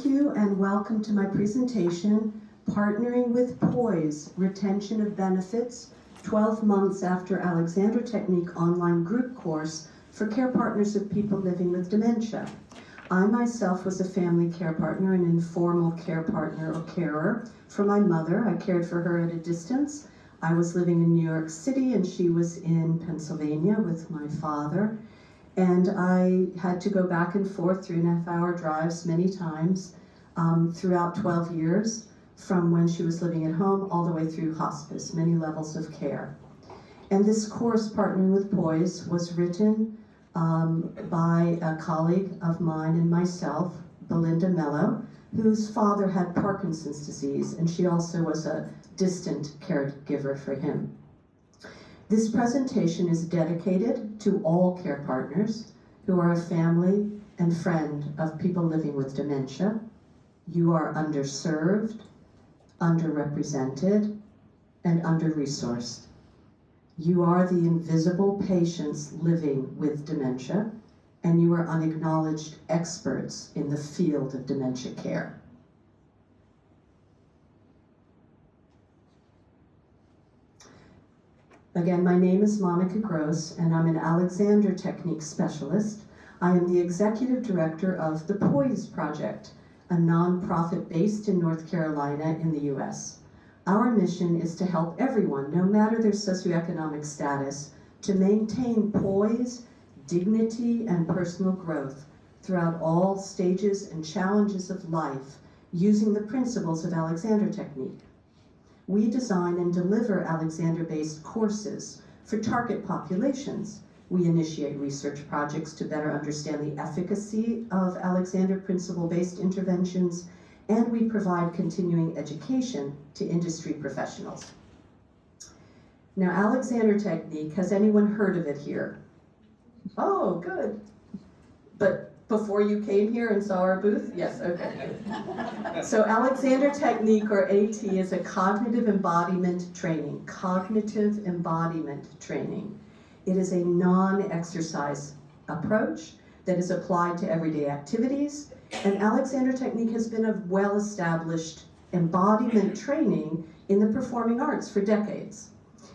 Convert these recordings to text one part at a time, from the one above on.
Thank you and welcome to my presentation, Partnering with Poise, Retention of Benefits, 12 months after Alexander Technique online group course for care partners of people living with dementia. I myself was a family care partner, an informal care partner or carer for my mother. I cared for her at a distance. I was living in New York City and she was in Pennsylvania with my father. And I had to go back and forth 3.5-hour drives many times throughout 12 years, from when she was living at home all the way through hospice, many levels of care. And this course, Partnering with Poise, was written by a colleague of mine and myself, Belinda Mello, whose father had Parkinson's disease, and she also was a distant caregiver for him. This presentation is dedicated to all care partners who are a family and friend of people living with dementia. You are underserved, underrepresented, and under-resourced. You are the invisible patients living with dementia, and you are unacknowledged experts in the field of dementia care. Again, my name is Monica Gross, and I'm an Alexander Technique specialist. I am the executive director of the Poise Project, a nonprofit based in North Carolina in the US. Our mission is to help everyone, no matter their socioeconomic status, to maintain poise, dignity, and personal growth throughout all stages and challenges of life using the principles of Alexander Technique. We design and deliver Alexander-based courses for target populations. We initiate research projects to better understand the efficacy of Alexander principle-based interventions, and we provide continuing education to industry professionals. Now, Alexander Technique, has anyone heard of it here? Oh, good. But before you came here and saw our booth? Yes, okay. So Alexander Technique, or AT, is a cognitive embodiment training. Cognitive embodiment training. It is a non-exercise approach that is applied to everyday activities, and Alexander Technique has been a well-established embodiment training in the performing arts for decades.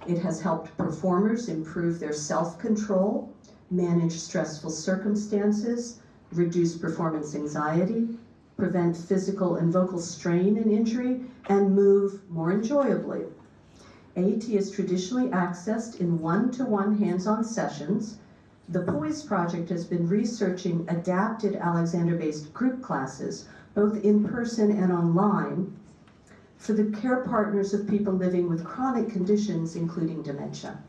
It has helped performers improve their self-control, manage stressful circumstances, reduce performance anxiety, prevent physical and vocal strain and injury, and move more enjoyably. AT is traditionally accessed in one-to-one hands-on sessions. The Poise Project has been researching adapted Alexander-based group classes, both in person and online, for the care partners of people living with chronic conditions, including dementia.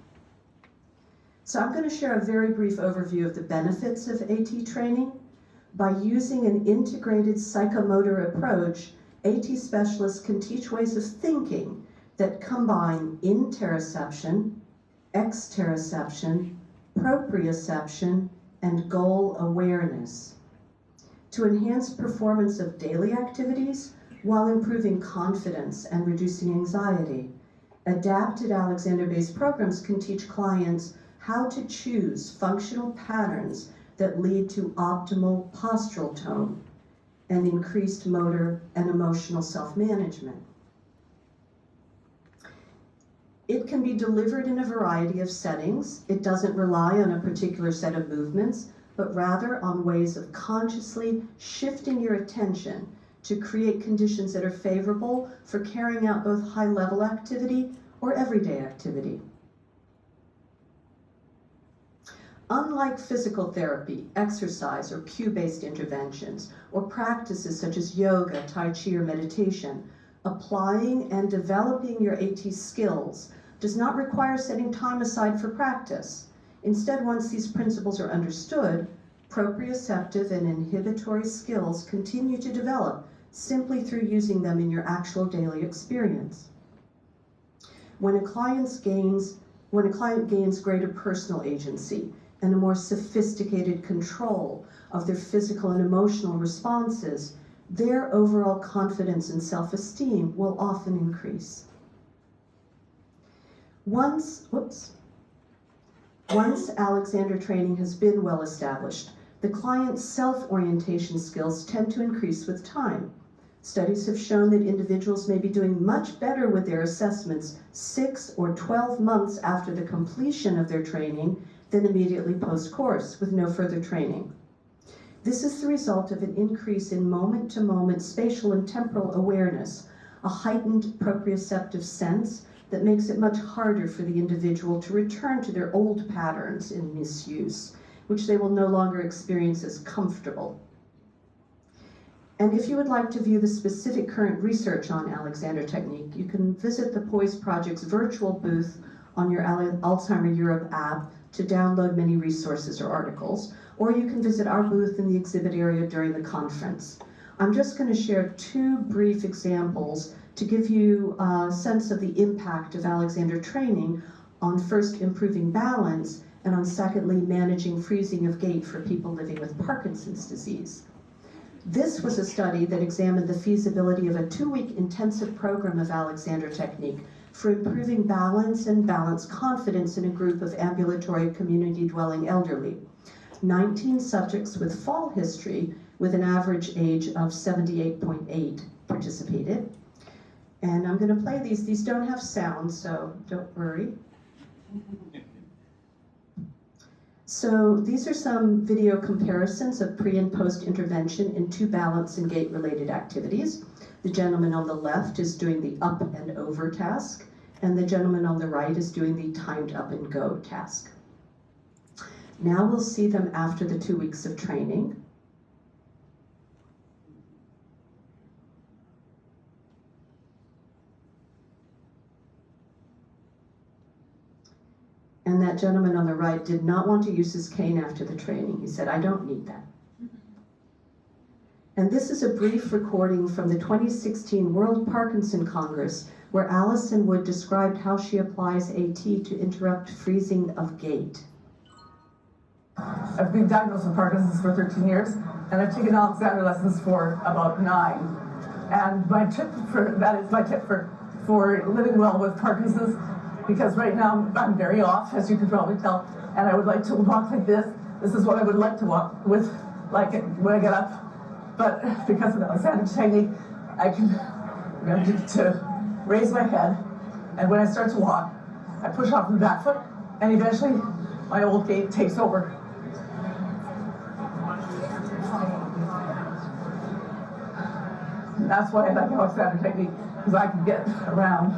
So I'm going to share a very brief overview of the benefits of AT training. By using an integrated psychomotor approach, AT specialists can teach ways of thinking that combine interoception, exteroception, proprioception, and goal awareness to enhance performance of daily activities while improving confidence and reducing anxiety. Adapted Alexander-based programs can teach clients how to choose functional patterns that lead to optimal postural tone and increased motor and emotional self-management. It can be delivered in a variety of settings. It doesn't rely on a particular set of movements, but rather on ways of consciously shifting your attention to create conditions that are favorable for carrying out both high-level activity or everyday activity. Unlike physical therapy, exercise, or cue-based interventions, or practices such as yoga, tai chi, or meditation, applying and developing your AT skills does not require setting time aside for practice. Instead, once these principles are understood, proprioceptive and inhibitory skills continue to develop simply through using them in your actual daily experience. When a client gains greater personal agency and a more sophisticated control of their physical and emotional responses, their overall confidence and self-esteem will often increase. Once Alexander training has been well established, The client's self-orientation skills tend to increase with time. Studies have shown that individuals may be doing much better with their assessments 6 or 12 months after the completion of their training than immediately post-course with no further training. This is the result of an increase in moment-to-moment spatial and temporal awareness, a heightened proprioceptive sense that makes it much harder for the individual to return to their old patterns in misuse, which they will no longer experience as comfortable. And if you would like to view the specific current research on Alexander Technique, you can visit the POISE Project's virtual booth on your Alzheimer Europe app to download many resources or articles, or you can visit our booth in the exhibit area during the conference. I'm just going to share 2 brief examples to give you a sense of the impact of Alexander training on first improving balance and on secondly managing freezing of gait for people living with Parkinson's disease. This was a study that examined the feasibility of a 2-week intensive program of Alexander Technique for improving balance and balance confidence in a group of ambulatory community-dwelling elderly. 19 subjects with fall history with an average age of 78.8 participated. And I'm going to play these. These don't have sound, so don't worry. So these are some video comparisons of pre and post intervention in 2 balance and gait related activities. The gentleman on the left is doing the up and over task, and the gentleman on the right is doing the timed up and go task. Now we'll see them after the 2 weeks of training. And that gentleman on the right did not want to use his cane after the training. He said, "I don't need that." And this is a brief recording from the 2016 World Parkinson Congress, where Alison Wood described how she applies AT to interrupt freezing of gait. I've been diagnosed with Parkinson's for 13 years, and I've taken Alexander lessons for about 9. And my tip for living well with Parkinson's, because right now I'm very off, as you can probably tell, and I would like to walk like this. This is what I would like to walk with, like when I get up. But because of Alexander Technique, I can to raise my head, and when I start to walk, I push off the back foot, and eventually my old gait takes over. And that's why I like Alexander Technique, because I can get around.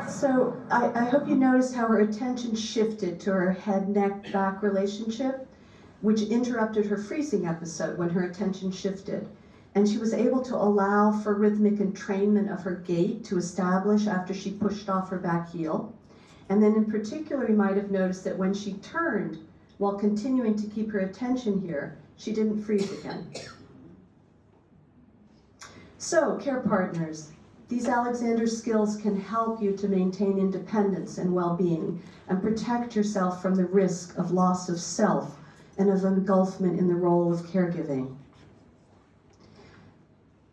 So I hope you noticed how her attention shifted to her head-neck-back relationship, which interrupted her freezing episode when her attention shifted. And she was able to allow for rhythmic entrainment of her gait to establish after she pushed off her back heel. And then in particular, you might have noticed that when she turned, while continuing to keep her attention here, she didn't freeze again. So, care partners, these Alexander skills can help you to maintain independence and well-being and protect yourself from the risk of loss of self and of engulfment in the role of caregiving.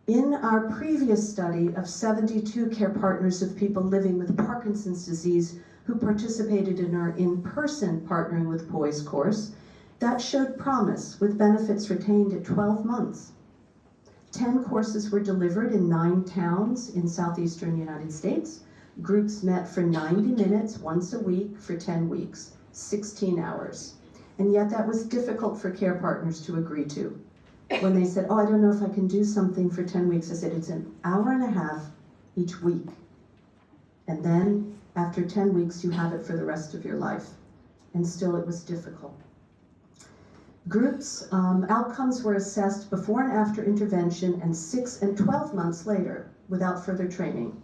In our previous study of 72 care partners of people living with Parkinson's disease who participated in our in-person Partnering with POISE course, that showed promise with benefits retained at 12 months. 10 courses were delivered in 9 towns in southeastern United States. Groups met for 90 minutes once a week for 10 weeks, 16 hours. And yet that was difficult for care partners to agree to. When they said, "Oh, I don't know if I can do something for 10 weeks, I said, "It's an hour and a half each week. And then after 10 weeks, you have it for the rest of your life." And still it was difficult. Groups outcomes were assessed before and after intervention and 6 and 12 months later without further training.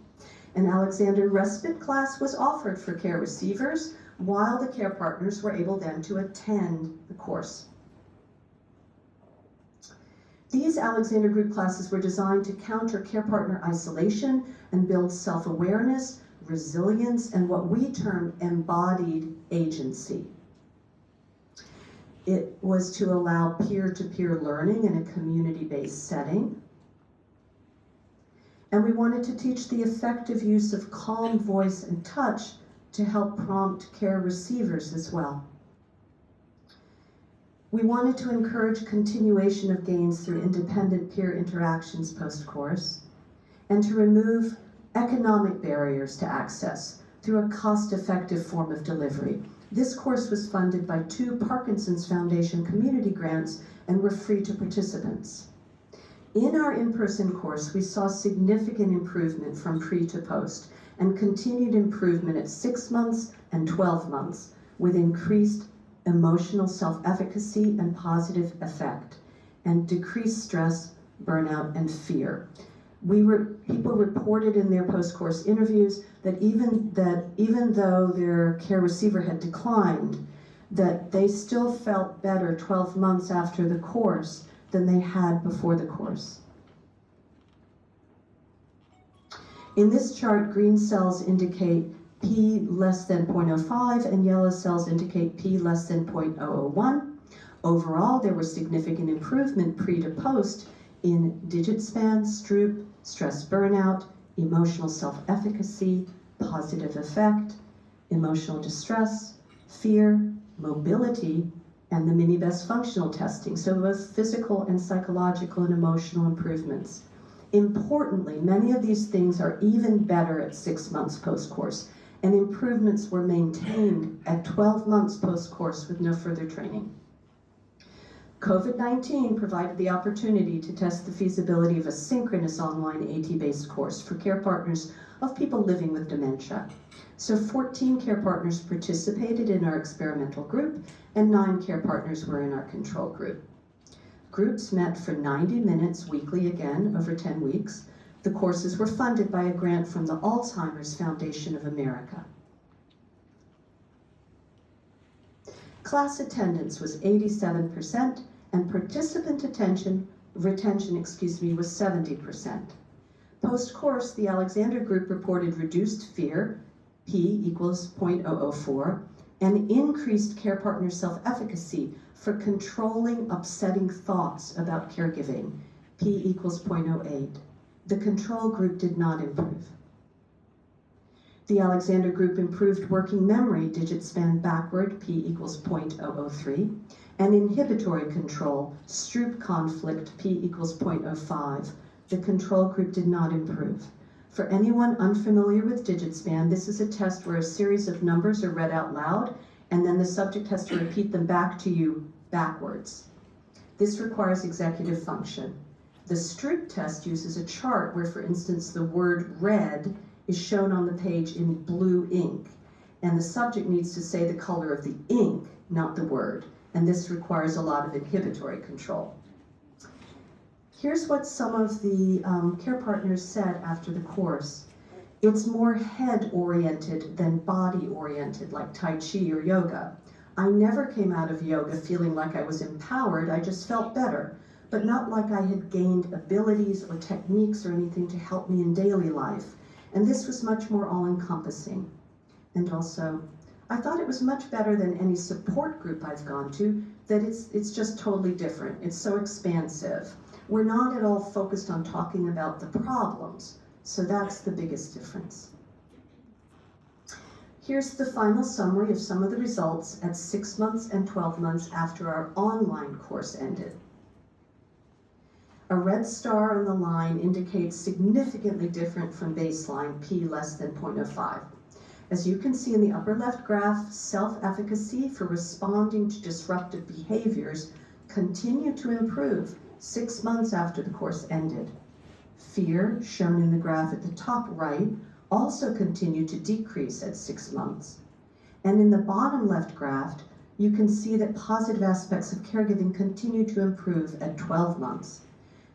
An Alexander respite class was offered for care receivers while the care partners were able then to attend the course. These Alexander group classes were designed to counter care partner isolation and build self-awareness, resilience, and what we term embodied agency. It was to allow peer-to-peer learning in a community-based setting. And we wanted to teach the effective use of calm voice and touch to help prompt care receivers as well. We wanted to encourage continuation of gains through independent peer interactions post-course, and to remove economic barriers to access through a cost-effective form of delivery. This course was funded by 2 Parkinson's Foundation community grants and were free to participants. In our in-person course, we saw significant improvement from pre to post and continued improvement at 6 months and 12 months with increased emotional self-efficacy and positive effect, and decreased stress, burnout, and fear. People reported in their post-course interviews that even though their care receiver had declined, that they still felt better 12 months after the course than they had before the course. In this chart, green cells indicate P less than 0.05 and yellow cells indicate P less than 0.001. Overall, there was significant improvement pre to post in digit span, Stroop, stress burnout, emotional self-efficacy, positive effect, emotional distress, fear, mobility, and the Mini-Best functional testing, so both physical and psychological and emotional improvements. Importantly, many of these things are even better at 6 months post-course, and improvements were maintained at 12 months post-course with no further training. COVID-19 provided the opportunity to test the feasibility of a synchronous online AT-based course for care partners of people living with dementia. So 14 care partners participated in our experimental group, and 9 care partners were in our control group. Groups met for 90 minutes weekly again over 10 weeks. The courses were funded by a grant from the Alzheimer's Foundation of America. Class attendance was 87%, and participant retention was 70%. Post-course, the Alexander group reported reduced fear, P equals 0.004, and increased care partner self-efficacy for controlling upsetting thoughts about caregiving, P equals 0.08. The control group did not improve. The Alexander group improved working memory, digit span backward, P equals 0.003, and inhibitory control, Stroop conflict, P equals 0.05. The control group did not improve. For anyone unfamiliar with digit span, this is a test where a series of numbers are read out loud, and then the subject has to repeat them back to you backwards. This requires executive function. The Stroop test uses a chart where, for instance, the word red is shown on the page in blue ink, and the subject needs to say the color of the ink, not the word, and this requires a lot of inhibitory control. Here's what some of the care partners said after the course. It's more head-oriented than body-oriented, like Tai Chi or yoga. I never came out of yoga feeling like I was empowered, I just felt better, but not like I had gained abilities or techniques or anything to help me in daily life. And this was much more all-encompassing. And also, I thought it was much better than any support group I've gone to, that it's just totally different. It's so expansive. We're not at all focused on talking about the problems, so that's the biggest difference. Here's the final summary of some of the results at 6 months and 12 months after our online course ended. A red star on the line indicates significantly different from baseline, P less than 0.05. As you can see in the upper left graph, self-efficacy for responding to disruptive behaviors continued to improve 6 months after the course ended. Fear, shown in the graph at the top right, also continued to decrease at 6 months. And in the bottom left graph, you can see that positive aspects of caregiving continue to improve at 12 months.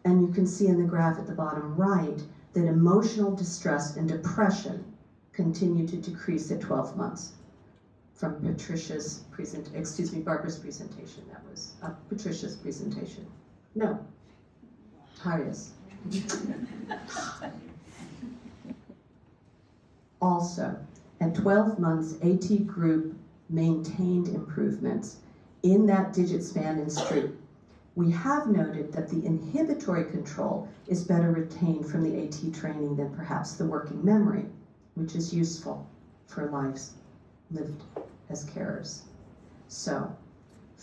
And you can see in the graph at the bottom right that emotional distress and depression continue to decrease at 12 months. From Barbara's presentation, that was Patricia's presentation. No, Taria's. Also, at 12 months, AT group maintained improvements in that digit span and Stroop. We have noted that the inhibitory control is better retained from the AT training than perhaps the working memory, which is useful for lives lived as carers. So,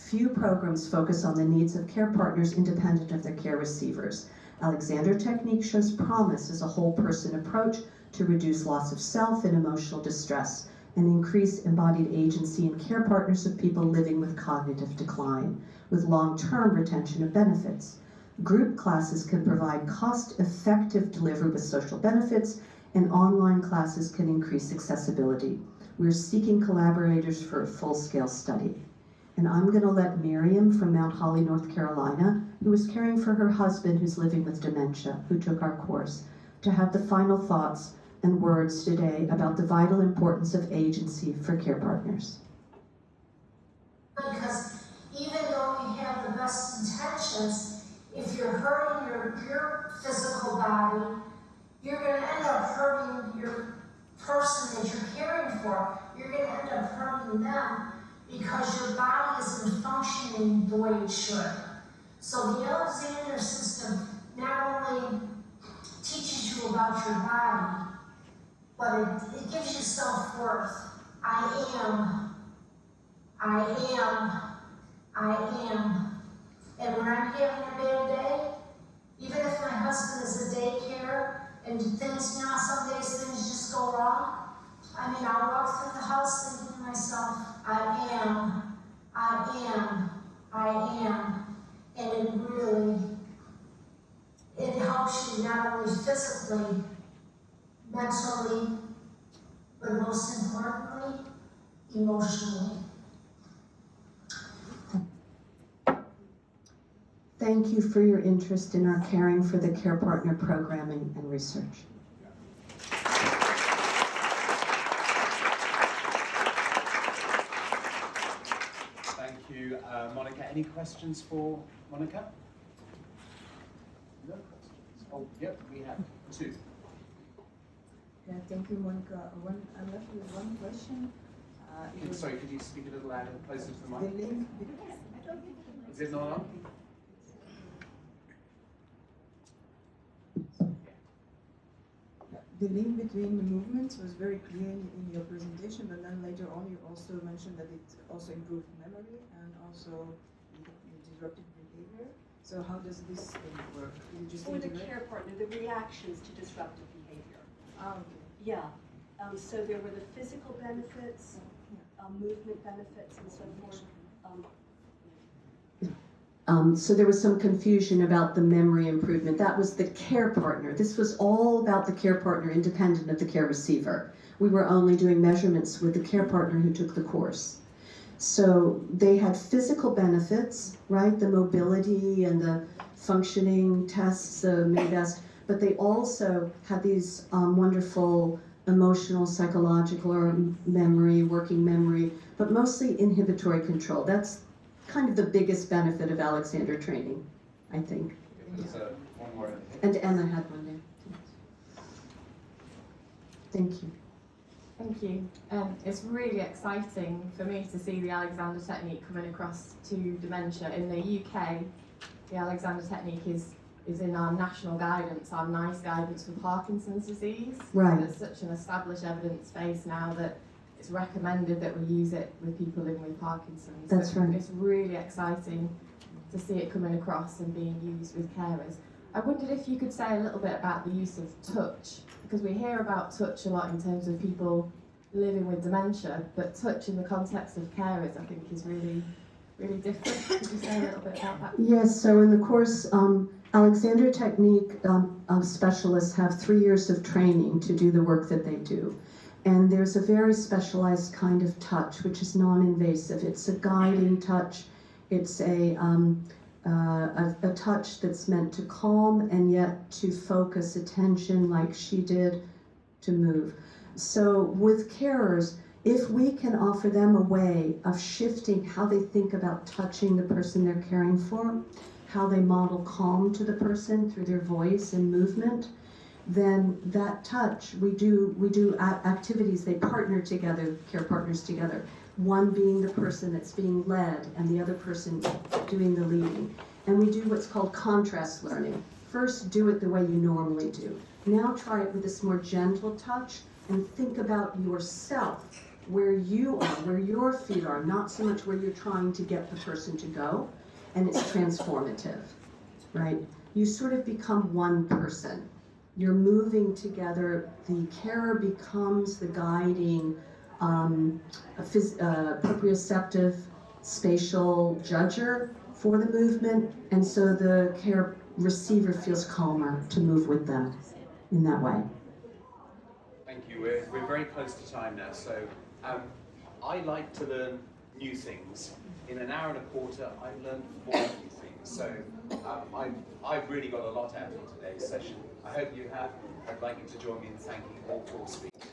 Few programs focus on the needs of care partners independent of their care receivers. Alexander Technique shows promise as a whole person approach to reduce loss of self and emotional distress and increase embodied agency in care partners of people living with cognitive decline, with long-term retention of benefits. Group classes can provide cost-effective delivery with social benefits, and online classes can increase accessibility. We're seeking collaborators for a full-scale study. And I'm going to let Miriam from Mount Holly, North Carolina, who is caring for her husband who's living with dementia, who took our course, to have the final thoughts and words today about the vital importance of agency for care partners. Because even though you have the best intentions, if you're hurting your physical body, you're going to end up hurting your person that you're caring for. You're going to end up hurting them because your body isn't functioning the way it should. So the Alexander system not only teaches you about your body, but it gives you self-worth. I am. And when I'm having a bad day, even if my husband is a daycare and some days things just go wrong, I'll walk through the house thinking to myself, I am. And it helps you not only physically, mentally, but most importantly, emotionally. Thank you for your interest in our Caring for the Care Partner programming and research. Thank you, Monica. Any questions for Monica? No questions. Oh, yep, we have two. Yeah, thank you, Monica. I'm left with one question. Sorry, could you speak a little louder, closer to the The mic? link, Is it not on? the link between the movements was very clear in your presentation, but then later on you also mentioned that it also improved memory and also disruptive behavior. So how does this work? You just For the integrate? care partner, the reactions to disruptive behavior. Okay. Yeah. So there were the physical benefits, movement benefits, and so forth. So there was some confusion about the memory improvement. That was the care partner. This was all about the care partner, independent of the care receiver. We were only doing measurements with the care partner who took the course. So they had physical benefits, right? The mobility and the functioning tests, MIDAS, but they also had these wonderful emotional, psychological, or memory, working memory, but mostly inhibitory control. That's kind of the biggest benefit of Alexander training, I think. There's one more. And Emma had one there. Thank you. Thank you. It's really exciting for me to see the Alexander Technique coming across to dementia. In the UK, the Alexander Technique is in our national guidance, our NICE guidance for Parkinson's disease. Right. There's such an established evidence base now that it's recommended that we use it with people living with Parkinson's. That's right. It's really exciting to see it coming across and being used with carers. I wondered if you could say a little bit about the use of touch, because we hear about touch a lot in terms of people living with dementia, but touch in the context of carers, I think, is really, really different. Could you say a little bit about that? Yes, so in the course, Alexander Technique specialists have 3 years of training to do the work that they do. And there's a very specialized kind of touch, which is non-invasive. It's a guiding touch. It's a touch that's meant to calm and yet to focus attention like she did to move. So with carers, if we can offer them a way of shifting how they think about touching the person they're caring for, how they model calm to the person through their voice and movement, then that touch, we do activities, they partner together, care partners together, one being the person that's being led and the other person doing the leading. And we do what's called contrast learning. First, do it the way you normally do. Now try it with this more gentle touch and think about yourself where you are, where your feet are, not so much where you're trying to get the person to go, and it's transformative, right? You sort of become one person. You're moving together. The carer becomes the guiding proprioceptive spatial judger for the movement, and so the care receiver feels calmer to move with them in that way. Thank you. We're very close to time now, so I like to learn new things. In an hour and a quarter, I've learned 4 new things. So I've really got a lot out of today's session. I hope you have. I'd like you to join me in thanking all 4 speakers.